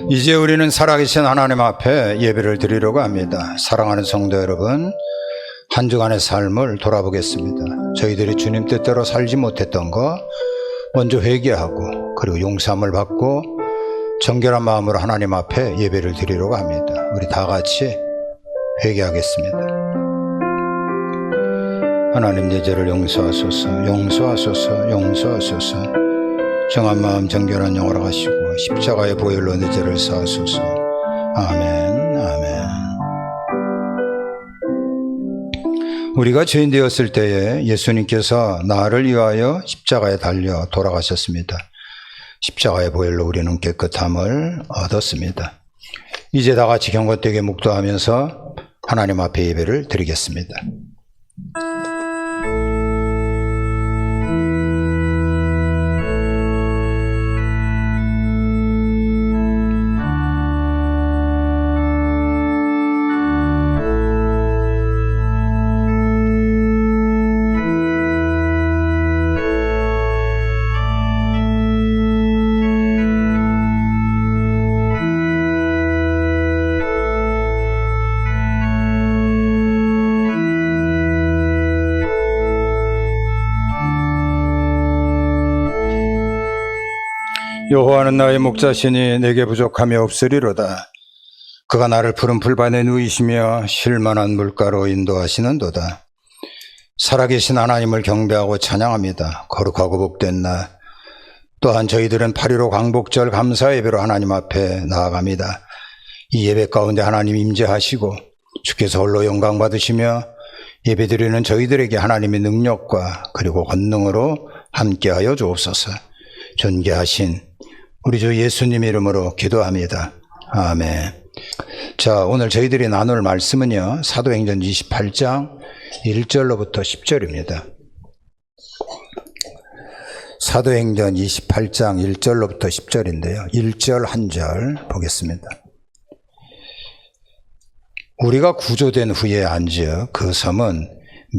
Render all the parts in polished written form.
이제 우리는 살아계신 하나님 앞에 예배를 드리려고 합니다. 사랑하는 성도 여러분, 한 주간의 삶을 돌아보겠습니다. 저희들이 주님 뜻대로 살지 못했던 거 먼저 회개하고, 그리고 용서함을 받고 정결한 마음으로 하나님 앞에 예배를 드리려고 합니다. 우리 다 같이 회개하겠습니다. 하나님, 내 죄를 용서하소서, 용서하소서, 용서하소서. 정한 마음 정결한 영으로 하시고 십자가의 보혈로 내 죄를 사하소서. 아멘, 아멘. 우리가 죄인 되었을 때에 예수님께서 나를 위하여 십자가에 달려 돌아가셨습니다. 십자가의 보혈로 우리는 깨끗함을 얻었습니다. 이제 다 같이 경건되게 묵도하면서 하나님 앞에 예배를 드리겠습니다. 여호와는 나의 목자시니 내게 부족함이 없으리로다. 그가 나를 푸른 풀밭에 누이시며 쉴만한 물가로 인도하시는도다. 살아계신 하나님을 경배하고 찬양합니다. 거룩하고 복된 날, 또한 저희들은 8.15 광복절 감사 예배로 하나님 앞에 나아갑니다. 이 예배 가운데 하나님 임재하시고 주께서 홀로 영광 받으시며 예배드리는 저희들에게 하나님의 능력과 그리고 권능으로 함께하여 주옵소서. 존귀하신 우리 주 예수님 이름으로 기도합니다. 아멘. 자, 오늘 저희들이 나눌 말씀은요, 사도행전 28장 1절로부터 10절입니다. 사도행전 28장 1절로부터 10절인데요. 1절 한 절 보겠습니다. 우리가 구조된 후에 앉아 그 섬은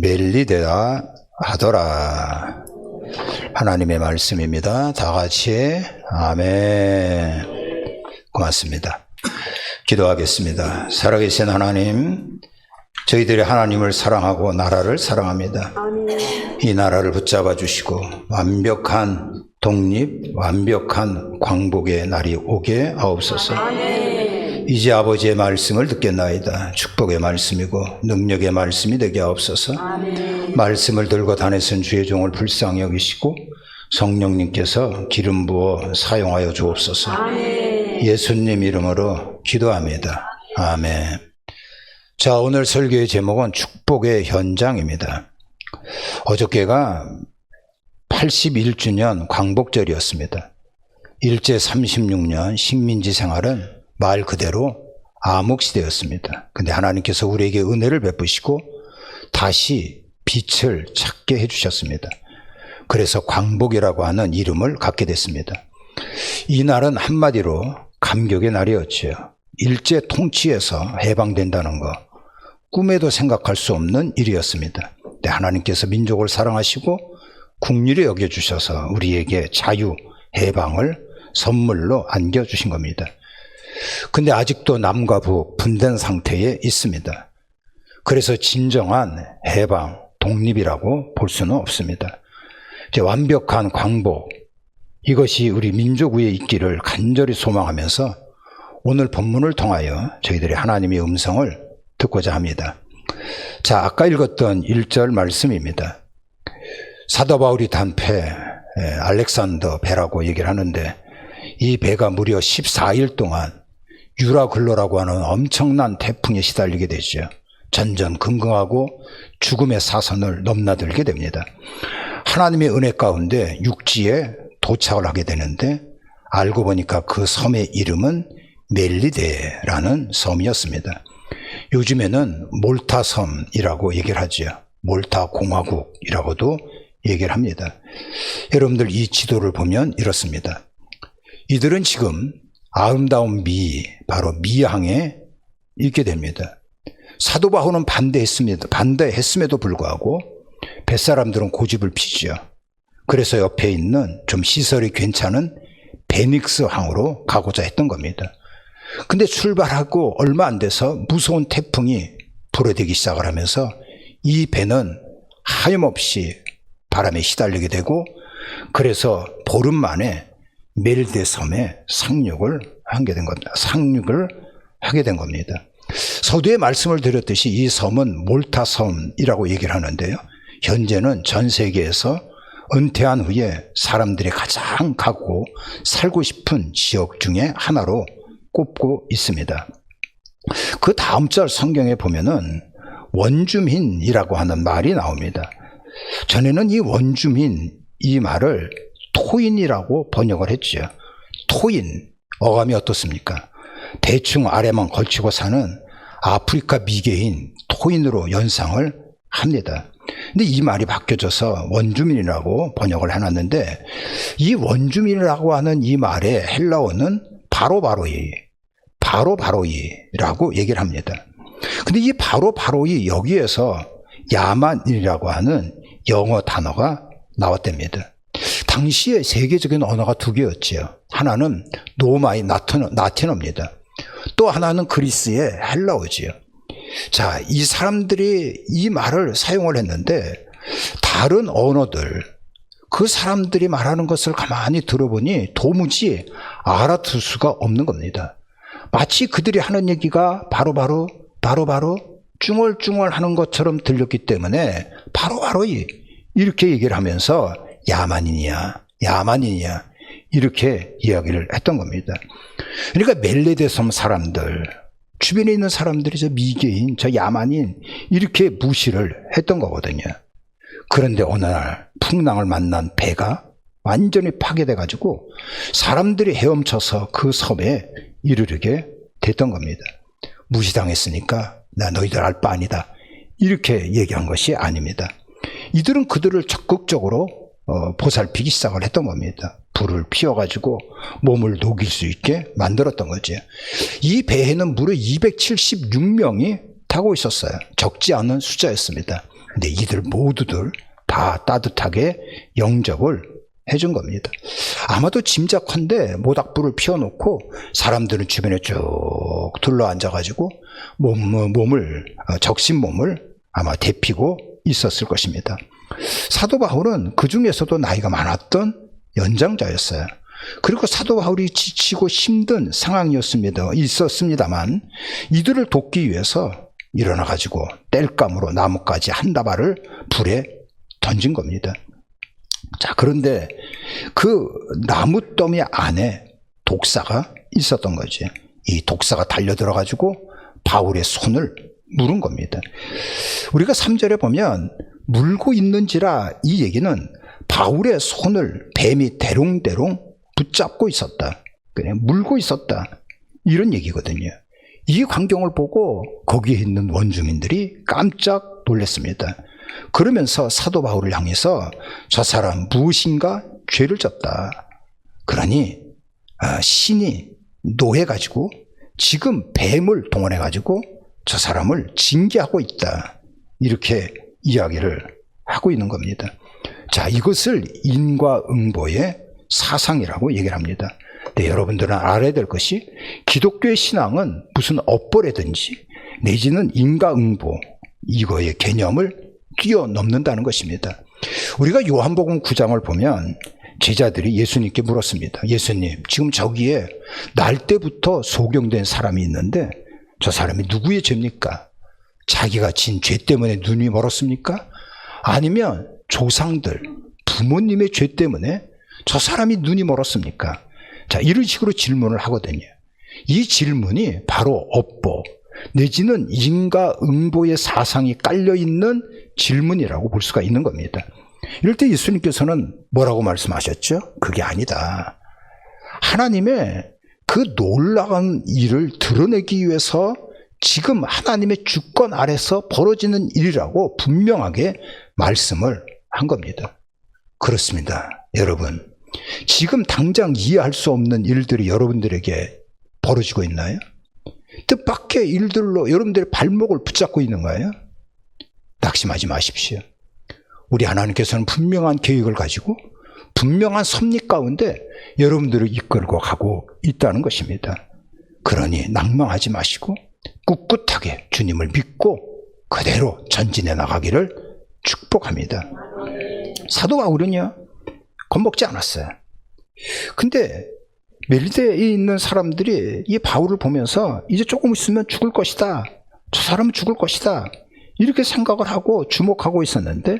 멜리데라 하더라. 하나님의 말씀입니다. 다 같이 아멘. 고맙습니다. 기도하겠습니다. 살아계신 하나님, 저희들이 하나님을 사랑하고 나라를 사랑합니다. 이 나라를 붙잡아 주시고 완벽한 독립, 완벽한 광복의 날이 오게 하옵소서. 이제 아버지의 말씀을 듣겠나이다. 축복의 말씀이고 능력의 말씀이 되게 하옵소서. 말씀을 들고 다니신 주의 종을 불쌍히 여기시고 성령님께서 기름 부어 사용하여 주옵소서. 예수님 이름으로 기도합니다. 아멘. 자, 오늘 설교의 제목은 축복의 현장입니다. 어저께가 81주년 광복절이었습니다. 일제 36년 식민지 생활은 말 그대로 암흑시대였습니다. 근데 하나님께서 우리에게 은혜를 베푸시고 다시 빛을 찾게 해주셨습니다. 그래서 광복이라고 하는 이름을 갖게 됐습니다. 이 날은 한마디로 감격의 날이었지요. 일제 통치에서 해방된다는 거 꿈에도 생각할 수 없는 일이었습니다. 근데 하나님께서 민족을 사랑하시고 국리를 여겨주셔서 우리에게 자유, 해방을 선물로 안겨주신 겁니다. 근데 아직도 남과 북 분단 상태에 있습니다. 그래서 진정한 해방, 독립이라고 볼 수는 없습니다. 이제 완벽한 광복, 이것이 우리 민족 위에 있기를 간절히 소망하면서 오늘 본문을 통하여 저희들이 하나님의 음성을 듣고자 합니다. 자, 아까 읽었던 1절 말씀입니다. 사도 바울이 탄 배, 알렉산더 배라고 얘기를 하는데 이 배가 무려 14일 동안 유라글로라고 하는 엄청난 태풍에 시달리게 되죠. 전전긍긍하고 죽음의 사선을 넘나들게 됩니다. 하나님의 은혜 가운데 육지에 도착을 하게 되는데 알고 보니까 그 섬의 이름은 멜리데라는 섬이었습니다. 요즘에는 몰타 섬이라고 얘기를 하죠. 몰타 공화국이라고도 얘기를 합니다. 여러분들 이 지도를 보면 이렇습니다. 이들은 지금 아름다운 바로 미항에 있게 됩니다. 사도 바울은 반대했음에도 불구하고 뱃사람들은 고집을 피죠. 그래서 옆에 있는 좀 시설이 괜찮은 베닉스 항으로 가고자 했던 겁니다. 근데 출발하고 얼마 안 돼서 무서운 태풍이 불어대기 시작을 하면서 이 배는 하염없이 바람에 시달리게 되고, 그래서 보름 만에 멜데 섬에 상륙을 하게 된 겁니다. 서두에 말씀을 드렸듯이 이 섬은 몰타 섬이라고 얘기를 하는데요. 현재는 전 세계에서 은퇴한 후에 사람들이 가장 가고 살고 싶은 지역 중에 하나로 꼽고 있습니다. 그 다음 절 성경에 보면은 원주민이라고 하는 말이 나옵니다. 전에는 이 원주민, 이 말을 토인이라고 번역을 했죠. 토인, 어감이 어떻습니까? 대충 아래만 걸치고 사는 아프리카 미개인 토인으로 연상을 합니다. 근데 이 말이 바뀌어져서 원주민이라고 번역을 해놨는데, 이 원주민이라고 하는 이 말의 헬라어는 바로바로이라고 얘기를 합니다. 근데 이 바로바로이, 여기에서 야만이라고 하는 영어 단어가 나왔답니다. 당시에 세계적인 언어가 두 개였지요. 하나는 노마이 라틴어입니다. 또 하나는 그리스의 헬라어지요. 자, 이 사람들이 이 말을 사용을 했는데, 다른 언어들, 그 사람들이 말하는 것을 가만히 들어보니 도무지 알아들 수가 없는 겁니다. 마치 그들이 하는 얘기가 바로바로 쭝얼쭝얼 하는 것처럼 들렸기 때문에 바로바로 이렇게 얘기를 하면서 야만이냐 이렇게 이야기를 했던 겁니다. 그러니까 멜레데 섬 사람들, 주변에 있는 사람들이 저 미개인, 저 야만인 이렇게 무시를 했던 거거든요. 그런데 어느 날 풍랑을 만난 배가 완전히 파괴돼 가지고 사람들이 헤엄쳐서 그 섬에 이르게 됐던 겁니다. 무시당했으니까 나 너희들 알 바 아니다, 이렇게 얘기한 것이 아닙니다. 이들은 그들을 적극적으로 보살피기 시작을 했던 겁니다. 불을 피워가지고 몸을 녹일 수 있게 만들었던 거죠. 이 배에는 무려 276명이 타고 있었어요. 적지 않은 숫자였습니다. 근데 이들 모두들 다 따뜻하게 영접을 해준 겁니다. 아마도 짐작컨대 모닥불을 피워놓고 사람들은 주변에 쭉 둘러앉아가지고 적신 몸을 아마 데피고 있었을 것입니다. 사도 바울은 그 중에서도 나이가 많았던 연장자였어요. 그리고 사도 바울이 지치고 힘든 상황이었습니다만 이들을 돕기 위해서 일어나가지고 땔감으로 나뭇가지 한 다발을 불에 던진 겁니다. 자, 그런데 그 나무더미 안에 독사가 있었던 거지. 이 독사가 달려들어가지고 바울의 손을 물은 겁니다. 우리가 3절에 보면 물고 있는지라, 이 얘기는 바울의 손을 뱀이 대롱대롱 붙잡고 있었다, 그냥 물고 있었다, 이런 얘기거든요. 이 광경을 보고 거기에 있는 원주민들이 깜짝 놀랐습니다. 그러면서 사도 바울을 향해서 저 사람 무엇인가 죄를 졌다, 그러니 신이 노해가지고 지금 뱀을 동원해가지고 저 사람을 징계하고 있다, 이렇게 이야기를 하고 있는 겁니다. 자, 이것을 인과응보의 사상이라고 얘기를 합니다. 네, 여러분들은 알아야 될 것이, 기독교의 신앙은 무슨 업보라든지 내지는 인과응보, 이거의 개념을 뛰어넘는다는 것입니다. 우리가 요한복음 9장을 보면 제자들이 예수님께 물었습니다. 예수님, 지금 저기에 날 때부터 소경된 사람이 있는데 저 사람이 누구의 죄입니까? 자기가 진 죄 때문에 눈이 멀었습니까? 아니면 조상들, 부모님의 죄 때문에 저 사람이 눈이 멀었습니까? 자, 이런 식으로 질문을 하거든요. 이 질문이 바로 업보 내지는 인과응보의 사상이 깔려있는 질문이라고 볼 수가 있는 겁니다. 이럴 때 예수님께서는 뭐라고 말씀하셨죠? 그게 아니다. 하나님의 그 놀라운 일을 드러내기 위해서 지금 하나님의 주권 아래서 벌어지는 일이라고 분명하게 말씀을 한 겁니다. 그렇습니다. 여러분, 지금 당장 이해할 수 없는 일들이 여러분들에게 벌어지고 있나요? 뜻밖의 일들로 여러분들의 발목을 붙잡고 있는 거예요? 낙심하지 마십시오. 우리 하나님께서는 분명한 계획을 가지고 분명한 섭리 가운데 여러분들을 이끌고 가고 있다는 것입니다. 그러니 낭망하지 마시고 꿋꿋하게 주님을 믿고 그대로 전진해 나가기를 축복합니다. 사도 바울은요, 겁먹지 않았어요. 근데 멜리데에 있는 사람들이 이 바울을 보면서 이제 조금 있으면 죽을 것이다, 저 사람은 죽을 것이다, 이렇게 생각을 하고 주목하고 있었는데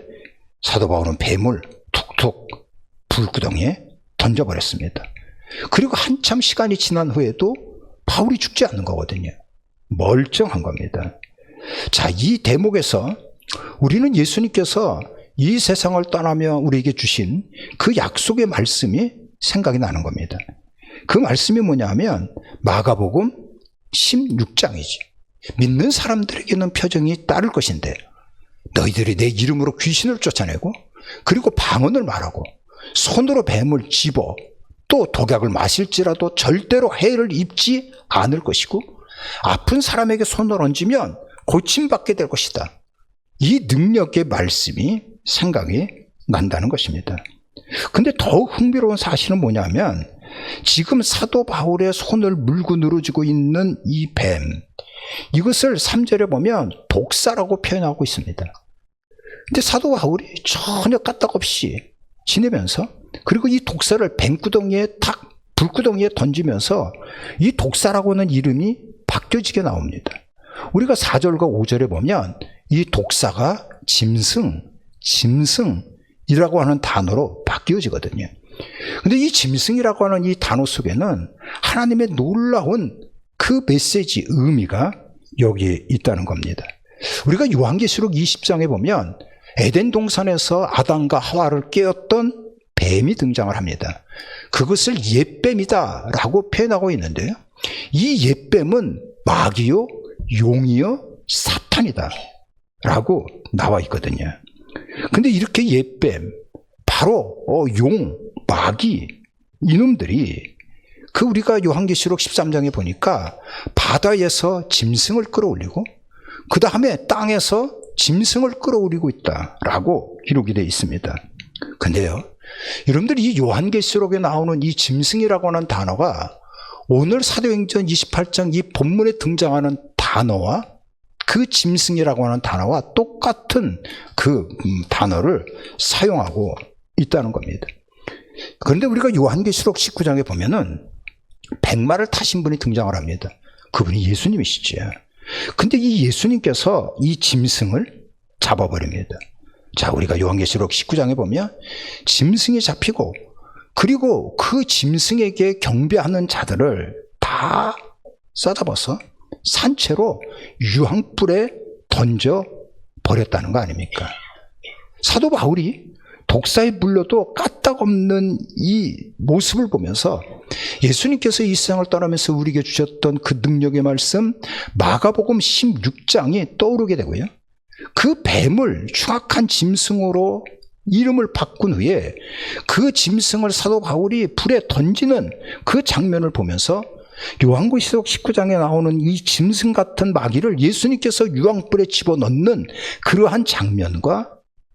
사도 바울은 뱀을 툭툭 불구덩이에 던져버렸습니다. 그리고 한참 시간이 지난 후에도 바울이 죽지 않는 거거든요. 멀쩡한 겁니다. 자, 이 대목에서 우리는 예수님께서 이 세상을 떠나며 우리에게 주신 그 약속의 말씀이 생각이 나는 겁니다. 그 말씀이 뭐냐면 마가복음 16장이지. 믿는 사람들에게는 표정이 따를 것인데 너희들이 내 이름으로 귀신을 쫓아내고 그리고 방언을 말하고 손으로 뱀을 집어 또 독약을 마실지라도 절대로 해를 입지 않을 것이고 아픈 사람에게 손을 얹으면 고침받게 될 것이다. 이 능력의 말씀이 생각이 난다는 것입니다. 근데 더욱 흥미로운 사실은 뭐냐면 지금 사도 바울의 손을 물고 늘어지고 있는 이 뱀, 이것을 3절에 보면 독사라고 표현하고 있습니다. 근데 사도 바울이 전혀 까딱없이 지내면서 그리고 이 독사를 뱀구덩이에 탁 불구덩이에 던지면서 이 독사라고 하는 이름이 바뀌어지게 나옵니다. 우리가 4절과 5절에 보면 이 독사가 짐승이라고 하는 단어로 바뀌어지거든요. 근데 이 짐승이라고 하는 이 단어 속에는 하나님의 놀라운 그 메시지, 의미가 여기에 있다는 겁니다. 우리가 요한계시록 20장에 보면 에덴 동산에서 아담과 하와를 깨었던 뱀이 등장을 합니다. 그것을 옛뱀이다 라고 표현하고 있는데요, 이 옛뱀은 마귀요 용이요 사탄이다 라고 나와 있거든요. 근데 이렇게 옛뱀, 바로 용, 마귀, 이놈들이 그 우리가 요한계시록 13장에 보니까 바다에서 짐승을 끌어올리고 그 다음에 땅에서 짐승을 끌어올리고 있다라고 기록이 되어 있습니다. 근데요, 여러분들 이 요한계시록에 나오는 이 짐승이라고 하는 단어가 오늘 사도행전 28장 이 본문에 등장하는 단어와 그 짐승이라고 하는 단어와 똑같은 그 단어를 사용하고 있다는 겁니다. 그런데 우리가 요한계시록 19장에 보면은 백마를 타신 분이 등장을 합니다. 그분이 예수님이시죠. 근데 이 예수님께서 이 짐승을 잡아버립니다. 자, 우리가 요한계시록 19장에 보면 짐승이 잡히고 그리고 그 짐승에게 경배하는 자들을 다 쏟아버서 산채로 유황불에 던져 버렸다는 거 아닙니까? 사도 바울이 독사에 물려도 까딱없는 이 모습을 보면서 예수님께서 이 세상을 떠나면서 우리에게 주셨던 그 능력의 말씀 마가복음 16장이 떠오르게 되고요, 그 뱀을 흉악한 짐승으로 이름을 바꾼 후에 그 짐승을 사도 바울이 불에 던지는 그 장면을 보면서 요한계시록 19장에 나오는 이 짐승 같은 마귀를 예수님께서 유황불에 집어넣는 그러한 장면과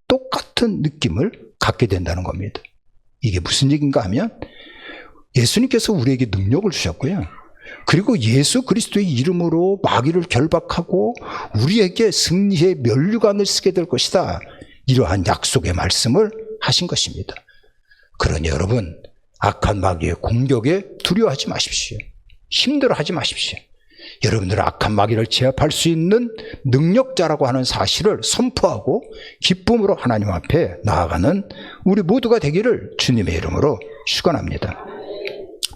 똑같은 느낌을 갖게 된다는 겁니다. 이게 무슨 얘기인가 하면 예수님께서 우리에게 능력을 주셨고요, 그리고 예수 그리스도의 이름으로 마귀를 결박하고 우리에게 승리의 면류관을 쓰게 될 것이다, 이러한 약속의 말씀을 하신 것입니다. 그러니 여러분, 악한 마귀의 공격에 두려워하지 마십시오. 힘들어하지 마십시오. 여러분들은 악한 마귀를 제압할 수 있는 능력자라고 하는 사실을 선포하고 기쁨으로 하나님 앞에 나아가는 우리 모두가 되기를 주님의 이름으로 축원합니다.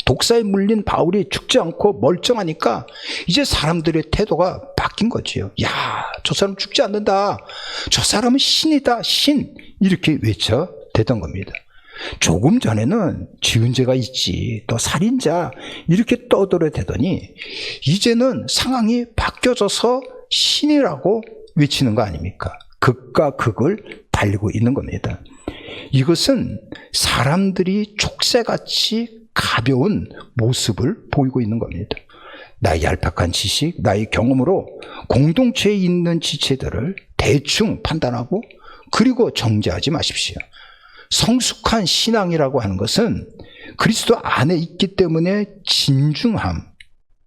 독사에 물린 바울이 죽지 않고 멀쩡하니까 이제 사람들의 태도가 바뀐 거지요. 야, 저 사람 죽지 않는다, 저 사람은 신이다, 신, 이렇게 외쳐대던 겁니다. 조금 전에는 지은 죄가 있지, 또 살인자, 이렇게 떠들어대더니 이제는 상황이 바뀌어져서 신이라고 외치는 거 아닙니까? 극과 극을 달리고 있는 겁니다. 이것은 사람들이 족쇄같이 가벼운 모습을 보이고 있는 겁니다. 나의 얄팍한 지식, 나의 경험으로 공동체에 있는 지체들을 대충 판단하고 그리고 정죄하지 마십시오. 성숙한 신앙이라고 하는 것은 그리스도 안에 있기 때문에 진중함,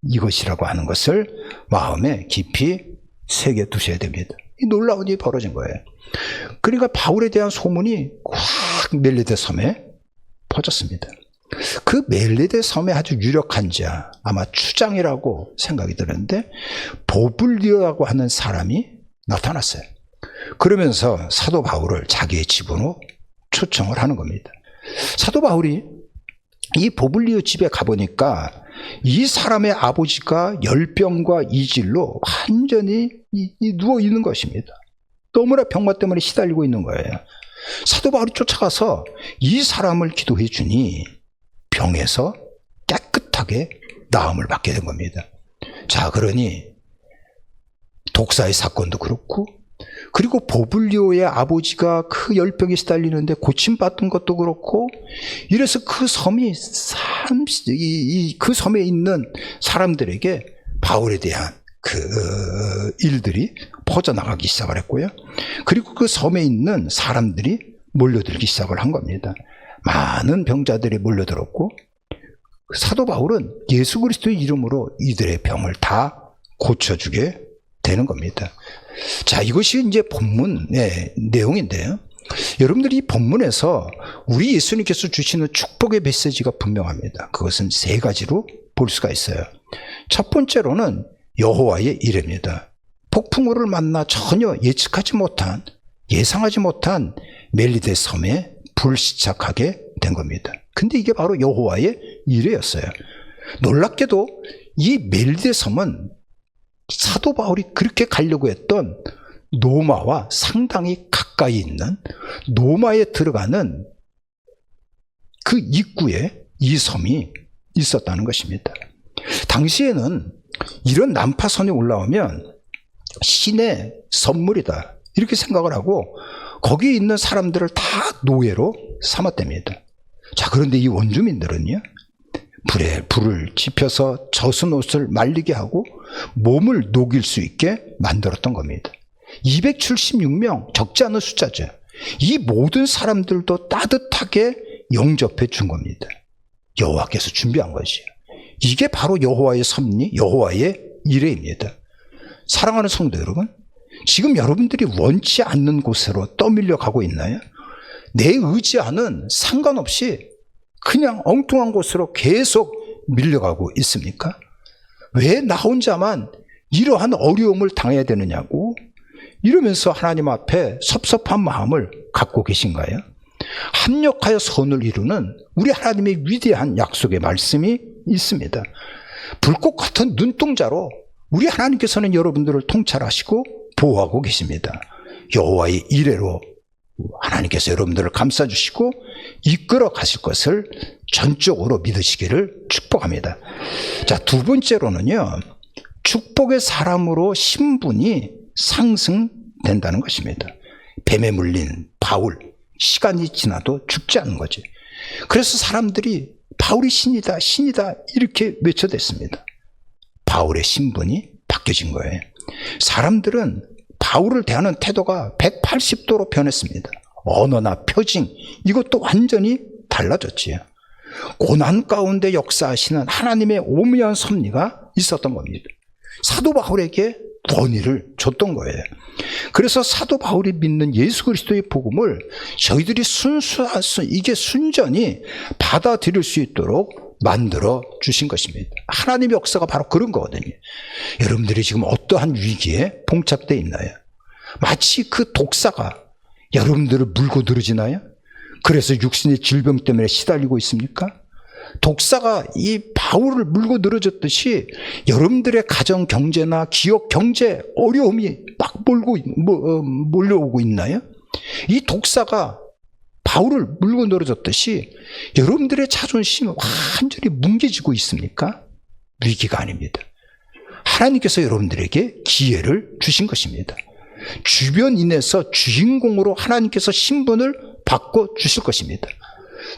이것이라고 하는 것을 마음에 깊이 새겨 두셔야 됩니다. 이 놀라운 일이 벌어진 거예요. 그러니까 바울에 대한 소문이 확 멜리데 섬에 퍼졌습니다. 그 멜리데 섬에 아주 유력한 자, 아마 추장이라고 생각이 드는데 보블리오라고 하는 사람이 나타났어요. 그러면서 사도 바울을 자기의 집으로 초청을 하는 겁니다. 사도 바울이 이 보블리오 집에 가보니까 이 사람의 아버지가 열병과 이질로 완전히 누워 있는 것입니다. 너무나 병마 때문에 시달리고 있는 거예요. 사도 바울이 쫓아가서 이 사람을 기도해 주니 병에서 깨끗하게 나음을 받게 된 겁니다. 자, 그러니 독사의 사건도 그렇고, 그리고 보블리오의 아버지가 그 열병에 시달리는데 고침받은 것도 그렇고, 이래서 그 섬이 그 섬에 있는 사람들에게 바울에 대한 그 일들이 퍼져나가기 시작을 했고요. 그리고 그 섬에 있는 사람들이 몰려들기 시작을 한 겁니다. 많은 병자들이 몰려들었고, 사도 바울은 예수 그리스도의 이름으로 이들의 병을 다 고쳐주게 되는 겁니다. 자, 이것이 이제 본문의 내용인데요. 여러분들이 이 본문에서 우리 예수님께서 주시는 축복의 메시지가 분명합니다. 그것은 세 가지로 볼 수가 있어요. 첫 번째로는 여호와의 일입니다. 폭풍우를 만나 전혀 예상하지 못한 멜리데 섬에 불시착하게 된 겁니다. 근데 이게 바로 여호와의 일이었어요. 놀랍게도 이 멜리데 섬은 사도 바울이 그렇게 가려고 했던 노마와 상당히 가까이 있는, 노마에 들어가는 그 입구에 이 섬이 있었다는 것입니다. 당시에는 이런 난파선이 올라오면 신의 선물이다 이렇게 생각을 하고 거기에 있는 사람들을 다 노예로 삼았답니다. 자, 그런데 이 원주민들은요, 불을 지펴서 젖은 옷을 말리게 하고 몸을 녹일 수 있게 만들었던 겁니다. 276명, 적지 않은 숫자죠. 이 모든 사람들도 따뜻하게 영접해 준 겁니다. 여호와께서 준비한 것이에요. 이게 바로 여호와의 섭리, 여호와의 일회입니다. 사랑하는 성도 여러분, 지금 여러분들이 원치 않는 곳으로 떠밀려 가고 있나요? 내 의지와는 상관없이 그냥 엉뚱한 곳으로 계속 밀려가고 있습니까? 왜 나 혼자만 이러한 어려움을 당해야 되느냐고 이러면서 하나님 앞에 섭섭한 마음을 갖고 계신가요? 합력하여 선을 이루는 우리 하나님의 위대한 약속의 말씀이 있습니다. 불꽃 같은 눈동자로 우리 하나님께서는 여러분들을 통찰하시고 보호하고 계십니다. 여호와의 이레로 하나님께서 여러분들을 감싸주시고 이끌어 가실 것을 전적으로 믿으시기를 축복합니다. 자, 두 번째로는요, 축복의 사람으로 신분이 상승된다는 것입니다. 뱀에 물린 바울, 시간이 지나도 죽지 않는 거지. 그래서 사람들이 바울이 신이다, 신이다 이렇게 외쳐댔습니다. 바울의 신분이 바뀌어진 거예요. 사람들은 바울을 대하는 태도가 180도로 변했습니다. 언어나 표징, 이것도 완전히 달라졌지요. 고난 가운데 역사하시는 하나님의 오묘한 섭리가 있었던 겁니다. 사도 바울에게 권위를 줬던 거예요. 그래서 사도 바울이 믿는 예수 그리스도의 복음을 저희들이 이게 순전히 받아들일 수 있도록 만들어 주신 것입니다. 하나님의 역사가 바로 그런 거거든요. 여러분들이 지금 어떠한 위기에 봉착되어 있나요? 마치 그 독사가 여러분들을 물고 늘어지나요? 그래서 육신의 질병 때문에 시달리고 있습니까? 독사가 이 바울을 물고 늘어졌듯이 여러분들의 가정 경제나 기업 경제 어려움이 막 몰려오고 있나요? 이 독사가 바울을 물고 늘어졌듯이 여러분들의 자존심이 완전히 뭉개지고 있습니까? 위기가 아닙니다. 하나님께서 여러분들에게 기회를 주신 것입니다. 주변인에서 주인공으로 하나님께서 신분을 바꿔 주실 것입니다.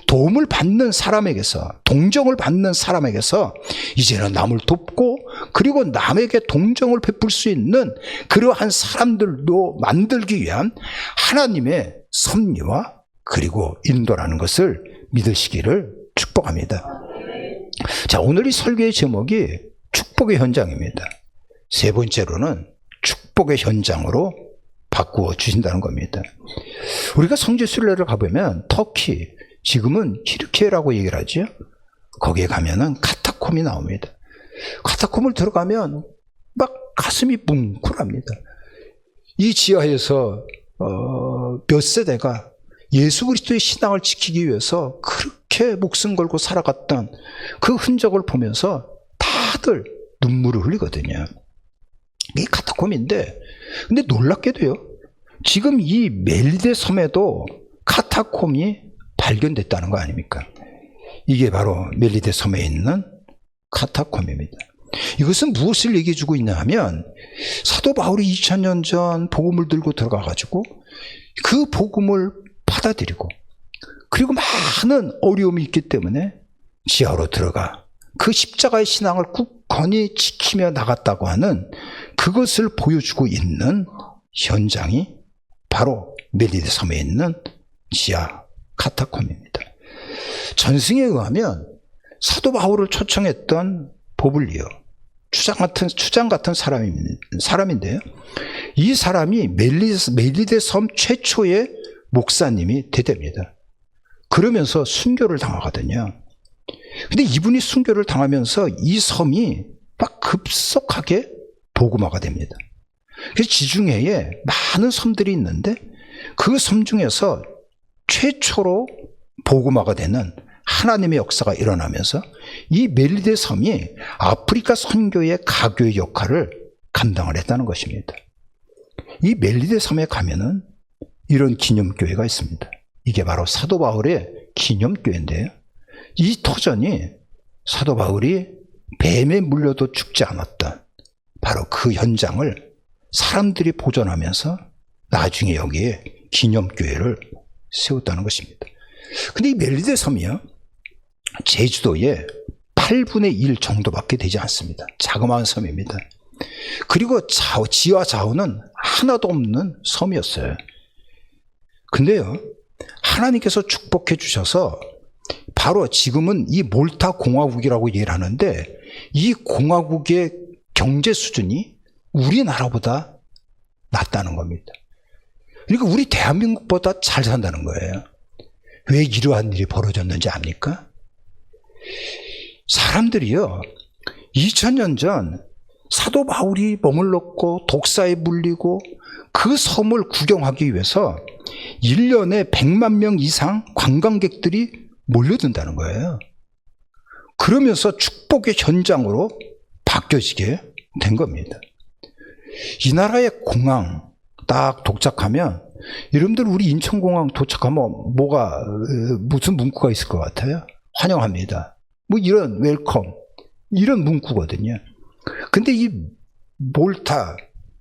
도움을 받는 사람에게서, 동정을 받는 사람에게서 이제는 남을 돕고 그리고 남에게 동정을 베풀 수 있는 그러한 사람들도 만들기 위한 하나님의 섭리와 그리고 인도라는 것을 믿으시기를 축복합니다. 자, 오늘 이 설교의 제목이 축복의 현장입니다. 세 번째로는 축복의 현장으로 바꾸어 주신다는 겁니다. 우리가 성지순례를 가보면 터키, 지금은 튀르키예라고 얘기를 하죠. 거기에 가면은 카타콤이 나옵니다. 카타콤을 들어가면 막 가슴이 뭉클합니다. 이 지하에서 몇 세대가 예수 그리스도의 신앙을 지키기 위해서 그렇게 목숨 걸고 살아갔던 그 흔적을 보면서 다들 눈물을 흘리거든요. 이게 카타콤인데, 근데 놀랍게도요, 지금 이 멜리데 섬에도 카타콤이 발견됐다는 거 아닙니까? 이게 바로 멜리데 섬에 있는 카타콤입니다. 이것은 무엇을 얘기해 주고 있냐 하면, 사도 바울이 2000년 전 복음을 들고 들어가가지고 그 복음을 받아들이고, 그리고 많은 어려움이 있기 때문에 지하로 들어가 그 십자가의 신앙을 굳건히 지키며 나갔다고 하는 그것을 보여주고 있는 현장이 바로 멜리데 섬에 있는 지하 카타콤입니다. 전승에 의하면 사도 바울을 초청했던 보블리오, 추장 같은 사람인데요. 이 사람이 멜리데 섬 최초의 목사님이 되됩니다. 그러면서 순교를 당하거든요. 근데 이분이 순교를 당하면서 이 섬이 막 급속하게 복음화가 됩니다. 그래서 지중해에 많은 섬들이 있는데 그 섬 중에서 최초로 복음화가 되는 하나님의 역사가 일어나면서 이 멜리데 섬이 아프리카 선교의 가교의 역할을 감당을 했다는 것입니다. 이 멜리데 섬에 가면은 이런 기념교회가 있습니다. 이게 바로 사도 바울의 기념교회인데요. 이 터전이 사도 바울이 뱀에 물려도 죽지 않았던 바로 그 현장을 사람들이 보존하면서 나중에 여기에 기념교회를 세웠다는 것입니다. 근데 이 멜리데 섬이요, 제주도의 8분의 1 정도밖에 되지 않습니다. 자그마한 섬입니다. 그리고 지와 좌우는 하나도 없는 섬이었어요. 근데요, 하나님께서 축복해 주셔서 바로 지금은 이 몰타 공화국이라고 얘기를 하는데, 이 공화국의 경제 수준이 우리나라보다 낮다는 겁니다. 그러니까 우리 대한민국보다 잘 산다는 거예요. 왜 이러한 일이 벌어졌는지 압니까? 사람들이요, 2000년 전 사도 바울이 머물렀고 독사에 물리고 그 섬을 구경하기 위해서 1년에 100만 명 이상 관광객들이 몰려든다는 거예요. 그러면서 축복의 현장으로 바뀌어지게 된 겁니다. 이 나라의 공항 딱 도착하면, 여러분들 우리 인천공항 도착하면 무슨 문구가 있을 것 같아요? 환영합니다. 뭐 이런 웰컴, 이런 문구거든요. 근데 이 몰타,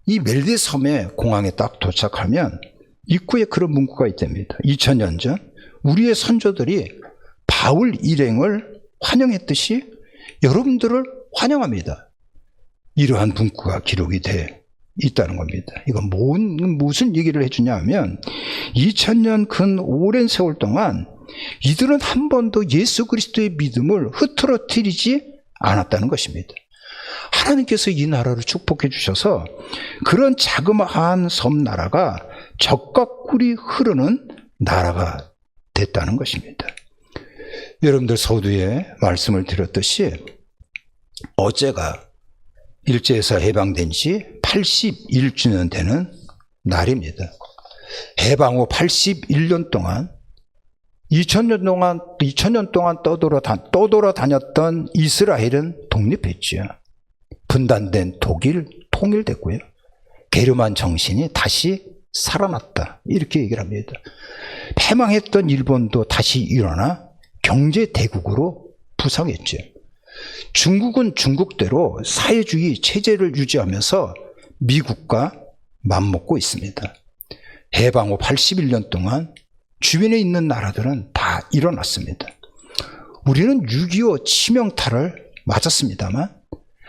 이 멜리데 섬의 공항에 딱 도착하면 입구에 그런 문구가 있답니다. 2000년 전 우리의 선조들이 바울 일행을 환영했듯이 여러분들을 환영합니다. 이러한 문구가 기록이 돼 있다는 겁니다. 이건 무슨 얘기를 해주냐 하면, 2000년 근 오랜 세월 동안 이들은 한 번도 예수 그리스도의 믿음을 흐트러뜨리지 않았다는 것입니다. 하나님께서 이 나라를 축복해 주셔서 그런 자그마한 섬나라가 적과 꿀이 흐르는 나라가 됐다는 것입니다. 여러분들 서두에 말씀을 드렸듯이 어제가 일제에서 해방된 지 81주년 되는 날입니다. 해방 후 81년 동안 2000년 동안 떠돌아다녔던 이스라엘은 독립했죠. 분단된 독일 통일됐고요. 게르만 정신이 다시 살아났다, 이렇게 얘기를 합니다. 패망했던 일본도 다시 일어나 경제 대국으로 부상했죠. 중국은 중국대로 사회주의 체제를 유지하면서 미국과 맞먹고 있습니다. 해방 후 81년 동안 주변에 있는 나라들은 다 일어났습니다. 우리는 6.25 치명타를 맞았습니다만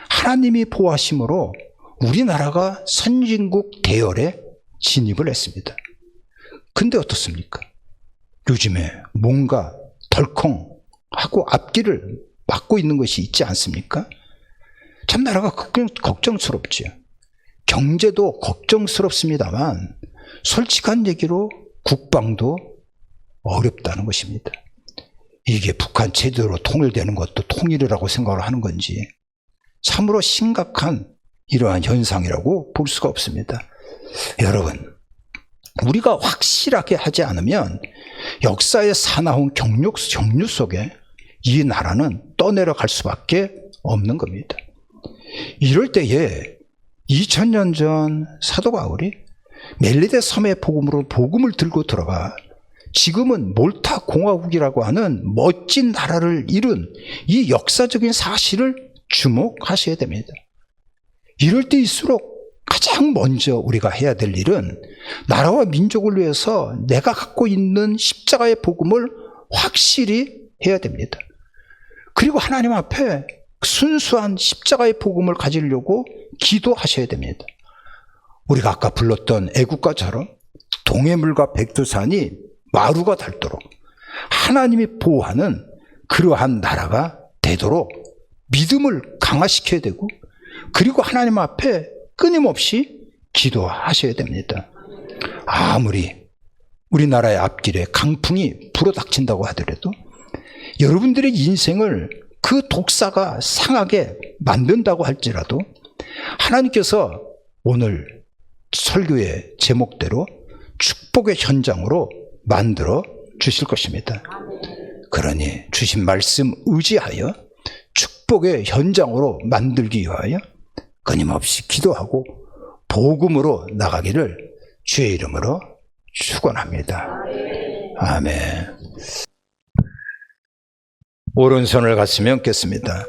하나님이 보호하심으로 우리나라가 선진국 대열에 진입을 했습니다. 근데 어떻습니까? 요즘에 뭔가 덜컹하고 앞길을 막고 있는 것이 있지 않습니까? 참 나라가 걱정스럽지요. 경제도 걱정스럽습니다만 솔직한 얘기로 국방도 어렵다는 것입니다. 이게 북한 제대로 통일되는 것도 통일이라고 생각을 하는 건지 참으로 심각한 이러한 현상이라고 볼 수가 없습니다. 여러분, 우리가 확실하게 하지 않으면 역사의 사나운 경류 속에 이 나라는 떠내려갈 수밖에 없는 겁니다. 이럴 때에 2000년 전 사도 바울이 멜리데 섬의 복음을 들고 들어가 지금은 몰타 공화국이라고 하는 멋진 나라를 이룬 이 역사적인 사실을 주목하셔야 됩니다. 이럴 때일수록 가장 먼저 우리가 해야 될 일은 나라와 민족을 위해서 내가 갖고 있는 십자가의 복음을 확실히 해야 됩니다. 그리고 하나님 앞에 순수한 십자가의 복음을 가지려고 기도하셔야 됩니다. 우리가 아까 불렀던 애국가처럼 동해물과 백두산이 마루가 닳도록 하나님이 보호하는 그러한 나라가 되도록 믿음을 강화시켜야 되고, 그리고 하나님 앞에 끊임없이 기도하셔야 됩니다. 아무리 우리나라의 앞길에 강풍이 불어닥친다고 하더라도 여러분들의 인생을 그 독사가 상하게 만든다고 할지라도 하나님께서 오늘 설교의 제목대로 축복의 현장으로 만들어 주실 것입니다. 그러니 주신 말씀 의지하여 축복의 현장으로 만들기 위하여 끊임없이 기도하고 복음으로 나가기를 주의 이름으로 축원합니다. 아멘. 오른손을 가슴에 얹겠습니다.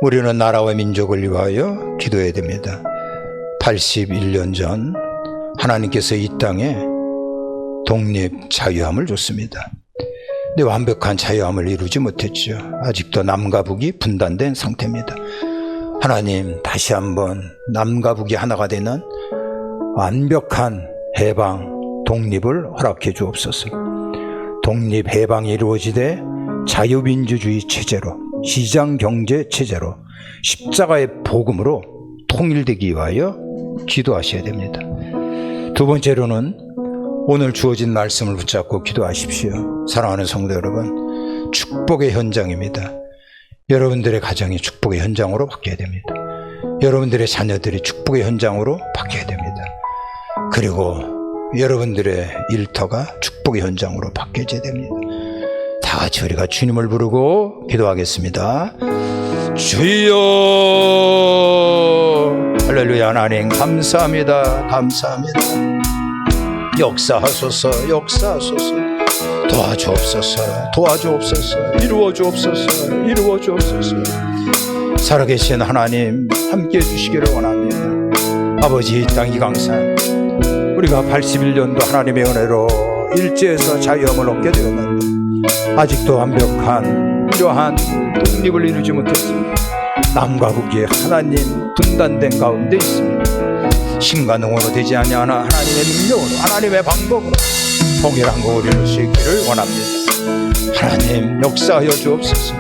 우리는 나라와 민족을 위하여 기도해야 됩니다. 81년 전 하나님께서 이 땅에 독립 자유함을 줬습니다. 근데 완벽한 자유함을 이루지 못했죠. 아직도 남과 북이 분단된 상태입니다. 하나님, 다시 한번 남과 북이 하나가 되는 완벽한 해방, 독립을 허락해 주옵소서. 독립 해방이 이루어지되 자유민주주의 체제로, 시장경제 체제로, 십자가의 복음으로 통일되기 위하여 기도하셔야 됩니다. 두 번째로는 오늘 주어진 말씀을 붙잡고 기도하십시오. 사랑하는 성도 여러분, 축복의 현장입니다. 여러분들의 가정이 축복의 현장으로 바뀌어야 됩니다. 여러분들의 자녀들이 축복의 현장으로 바뀌어야 됩니다. 그리고 여러분들의 일터가 축복의 현장으로 바뀌어야 됩니다. 다 같이 우리가 주님을 부르고 기도하겠습니다. 주여, 할렐루야. 하나님 감사합니다. 감사합니다. 역사하소서, 역사하소서. 도와주옵소서, 도와주옵소서. 이루어주옵소서, 이루어주옵소서. 살아계신 하나님 함께해 주시기를 원합니다. 아버지, 이 땅 이강산 우리가 81년도 하나님의 은혜로 일제에서 자유함을 얻게 되었는데 아직도 완벽한 이러한 독립을 이루지 못했습니다. 남과 북이 하나님 분단된 가운데 있습니다. 신과 능으로 되지 아니하나 하나님의 능력으로, 하나님의 방법으로 통일한 것을 이룰 수 있기를 원합니다. 하나님 역사하여 주옵소서.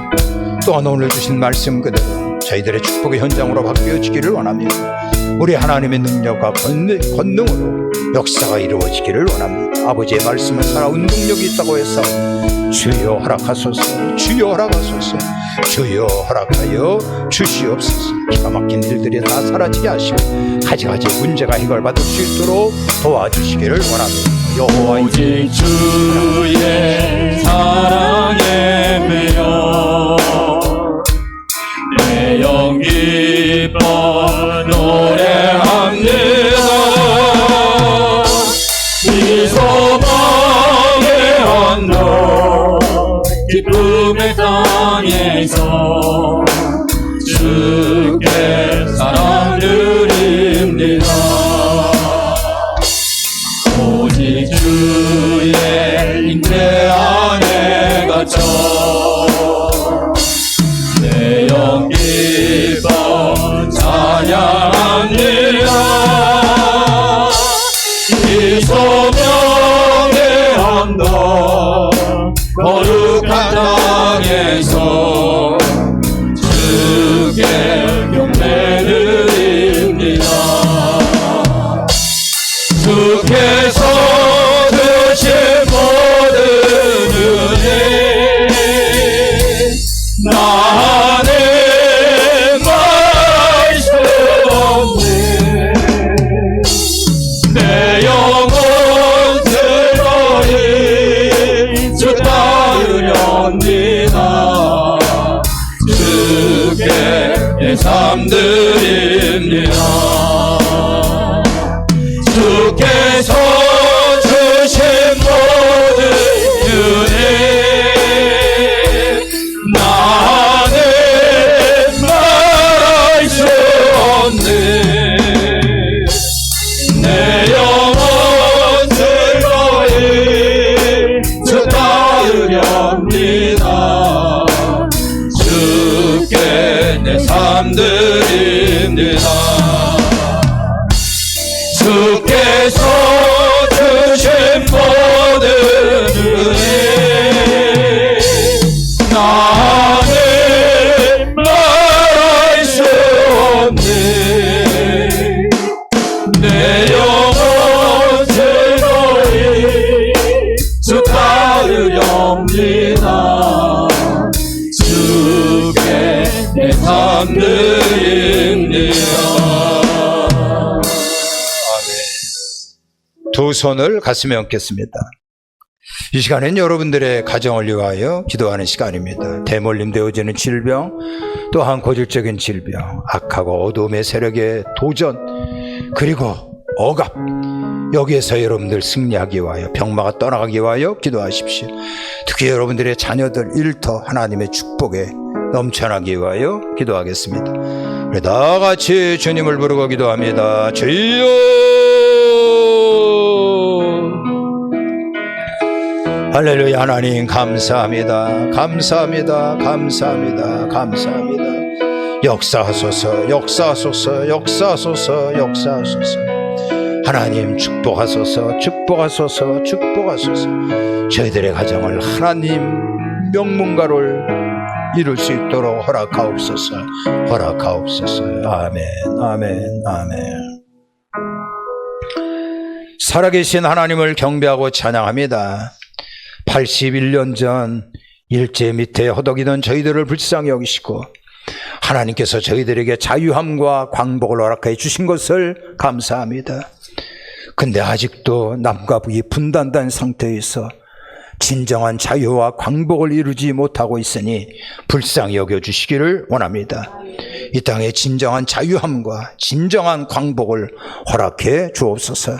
또한 오늘 주신 말씀 그대로 저희들의 축복의 현장으로 바뀌어지기를 원합니다. 우리 하나님의 능력과 권능으로 역사가 이루어지기를 원합니다. 아버지의 말씀은 살아온 능력이 있다고 해서 주여 허락하소서, 주여 허락하소서, 주여 허락하여 주시옵소서. 기가 막힌 일들이 다 사라지게 하시고 가지가지 문제가 해결받을 수 있도록 도와주시기를 원합니다. 여호와 오직 주의 사랑에 매여 내 영 기뻐 노래합니다. 이 소망의 언덕 기쁨의 땅에서 주께 사랑 드립니다. 오직 주의 임재 안에 갇혀 내 영 기뻐 찬양합니다. 이 소명의 언덕 거룩한 땅에서 주께 경배 삶드립니다. 주께서 주신 모든 은혜 나는 말할 수 없네. 내 영혼 즐거이 주 따르렵니다. 주께 내 삶 드립니다. 주께서 주신 모든 은혜 나는 말할 수 없네. 내 영혼 즐거이 주 따르렵니다. 주께 내 삶 드립니다. 두 손을 가슴에 얹겠습니다. 이 시간엔 여러분들의 가정을 위하여 기도하는 시간입니다. 대물림되어지는 질병, 또한 고질적인 질병, 악하고 어두움의 세력의 도전, 그리고 억압, 여기에서 여러분들 승리하기 위하여, 병마가 떠나가기 위하여 기도하십시오. 특히 여러분들의 자녀들 일터 하나님의 축복에 넘쳐나기 위하여 기도하겠습니다. 우리 다 같이 주님을 부르고 기도합니다. 주여! 할렐루야. 하나님 감사합니다. 감사합니다. 감사합니다. 감사합니다. 역사하소서, 역사하소서, 역사하소서, 역사하소서. 하나님 축복하소서, 축복하소서, 축복하소서. 저희들의 가정을 하나님 명문가를 이룰 수 있도록 허락하옵소서, 허락하옵소서. 아멘, 아멘, 아멘. 살아계신 하나님을 경배하고 찬양합니다. 81년 전 일제 밑에 허덕이던 저희들을 불쌍히 여기시고 하나님께서 저희들에게 자유함과 광복을 허락해 주신 것을 감사합니다. 근데 아직도 남과 북이 분단된 상태에서 진정한 자유와 광복을 이루지 못하고 있으니 불쌍히 여겨주시기를 원합니다. 이 땅에 진정한 자유함과 진정한 광복을 허락해 주옵소서.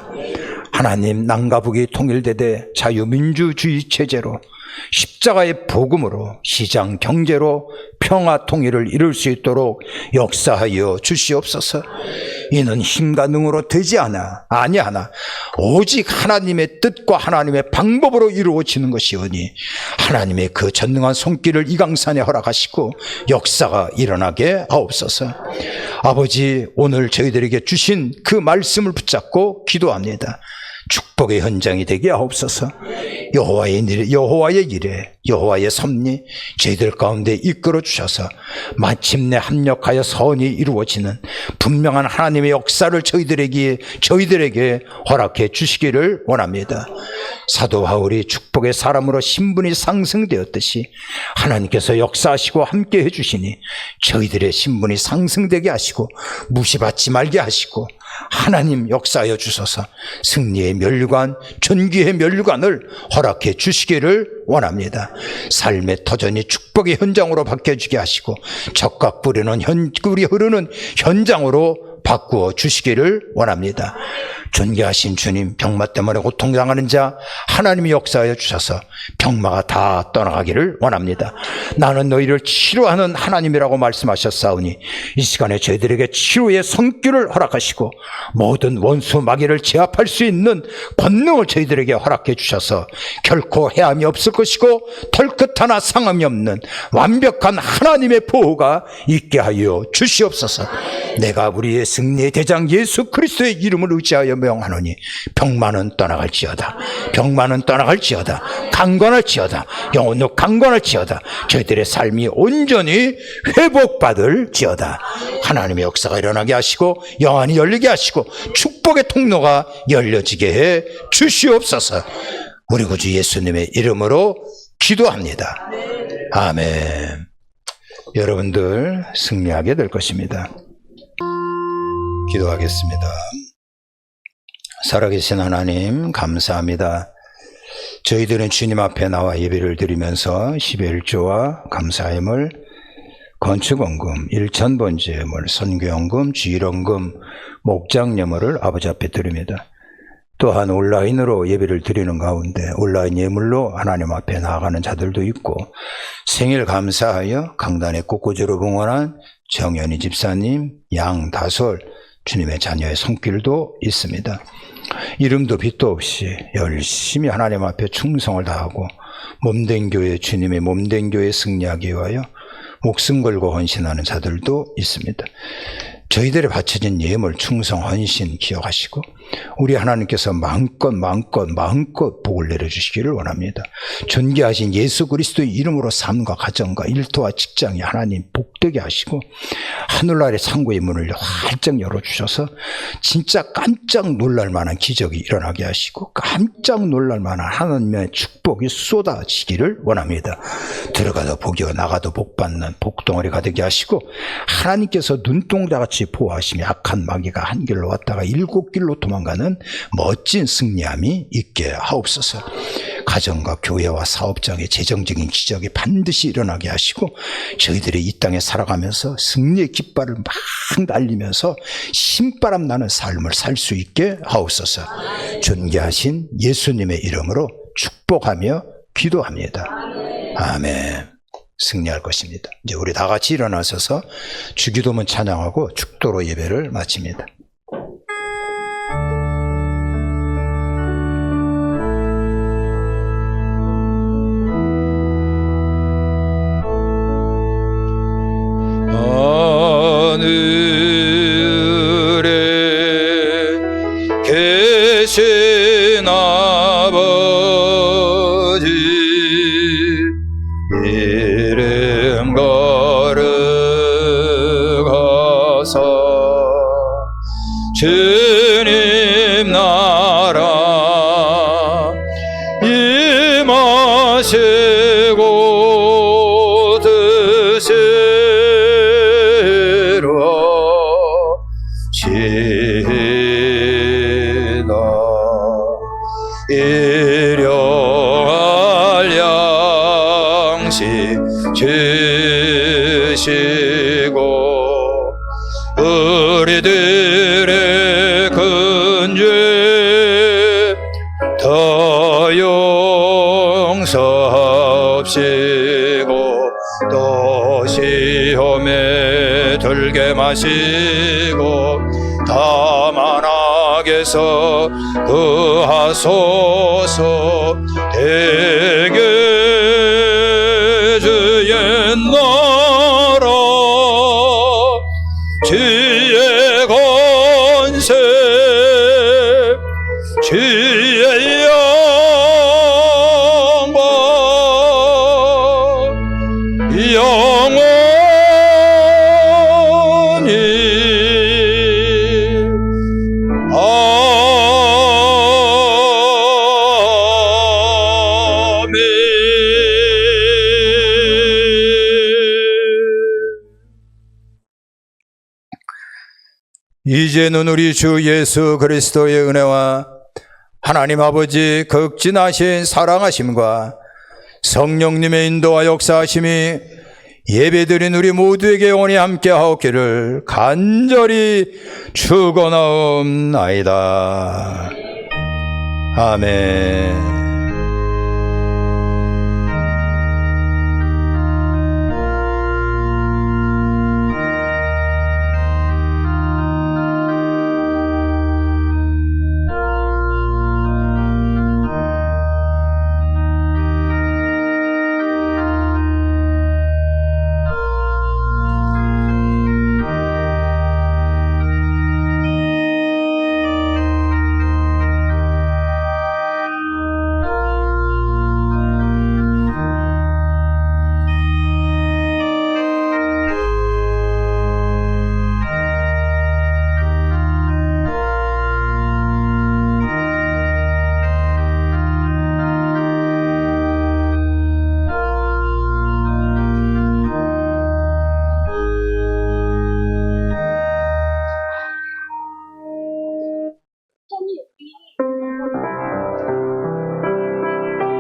하나님, 남과 북이 통일되되 자유민주주의 체제로 십자가의 복음으로 시장 경제로 평화 통일을 이룰 수 있도록 역사하여 주시옵소서. 이는 힘과 능으로 되지 아니하나 오직 하나님의 뜻과 하나님의 방법으로 이루어지는 것이오니 하나님의 그 전능한 손길을 이 강산에 허락하시고 역사가 일어나게 하옵소서. 아버지, 오늘 저희들에게 주신 그 말씀을 붙잡고 기도합니다. 축복의 현장이 되게 하옵소서. 여호와의 일에 여호와의 섭리 저희들 가운데 이끌어 주셔서 마침내 합력하여 선이 이루어지는 분명한 하나님의 역사를 저희들에게 허락해 주시기를 원합니다. 사도 바울이 축복의 사람으로 신분이 상승되었듯이 하나님께서 역사하시고 함께 해주시니 저희들의 신분이 상승되게 하시고 무시받지 말게 하시고 하나님 역사하여 주셔서 승리의 면류관, 존귀의 면류관을 허락해 주시기를 원합니다. 삶의 터전이 축복의 현장으로 바뀌어지게 하시고 적각 뿌리는 꿀이 흐르는 현장으로 바꾸어 주시기를 원합니다. 존귀하신 주님, 병마 때문에 고통당하는 자 하나님이 역사하여 주셔서 병마가 다 떠나가기를 원합니다. 나는 너희를 치료하는 하나님이라고 말씀하셨사오니 이 시간에 저희들에게 치료의 성길을 허락하시고 모든 원수 마귀를 제압할 수 있는 권능을 저희들에게 허락해 주셔서 결코 해함이 없을 것이고 털끝 하나 상함이 없는 완벽한 하나님의 보호가 있게 하여 주시옵소서. 내가 우리의 승리의 대장 예수 그리스도의 이름을 의지하여 명하노니 병마는 떠나갈지어다. 병마는 떠나갈지어다. 강건할지어다. 영혼도 강건할지어다. 저희들의 삶이 온전히 회복받을지어다. 하나님의 역사가 일어나게 하시고 영안이 열리게 하시고 축복의 통로가 열려지게 해 주시옵소서. 우리 구주 예수님의 이름으로 기도합니다. 아멘. 여러분들 승리하게 될 것입니다. 기도하겠습니다. 살아계신 하나님 감사합니다. 저희들은 주님 앞에 나와 예배를 드리면서 11조와 감사함을 건축원금, 일천번제물, 선교연금, 주일원금, 목장예물을 아버지 앞에 드립니다. 또한 온라인으로 예배를 드리는 가운데 온라인 예물로 하나님 앞에 나아가는 자들도 있고, 생일 감사하여 강단에 꽃꽂이로 봉헌한 정연희 집사님, 양다솔 주님의 자녀의 손길도 있습니다. 이름도 빛도 없이 열심히 하나님 앞에 충성을 다하고 몸된 교회, 주님의 몸된 교회 승리하기 위하여 목숨 걸고 헌신하는 자들도 있습니다. 저희들의 바쳐진 예물, 충성, 헌신 기억하시고 우리 하나님께서 마음껏 복을 내려주시기를 원합니다. 존귀하신 예수 그리스도의 이름으로 삶과 가정과 일터와 직장이 하나님 복되게 하시고 하늘나라의 창고의 문을 활짝 열어주셔서 진짜 깜짝 놀랄 만한 기적이 일어나게 하시고 깜짝 놀랄 만한 하나님의 축복이 쏟아지기를 원합니다. 들어가도 복이요 나가도 복받는 복덩어리 가득히 하시고 하나님께서 눈동자같이 보호하시며 악한 마귀가 한 길로 왔다가 7길로 도망가는 멋진 승리함이 있게 하옵소서. 가정과 교회와 사업장의 재정적인 기적이 반드시 일어나게 하시고 저희들이 이 땅에 살아가면서 승리의 깃발을 막 날리면서 신바람 나는 삶을 살 수 있게 하옵소서. 존귀하신 예수님의 이름으로 축복하며 기도합니다. 아멘. 승리할 것입니다. 이제 우리 다 같이 일어나셔서 주기도문 찬양하고 축도로 예배를 마칩니다. 하늘에 계신 아버지 이름 거룩하사 주님 나라 임하시고 뜻이로 시다 일용할 양식 주시고 우리들의 근죄 더 용서하시고 또 시험에 들게 마시고 다만 악에서 구하소서. 대개 주의 나라 주의 권세 주의 영광 영원히 아멘. 이제는 우리 주 예수 그리스도의 은혜와 하나님 아버지 극진하신 사랑하심과 성령님의 인도와 역사하심이 예배드린 우리 모두에게 영원히 함께하옵기를 간절히 축원하옵나이다. 아멘.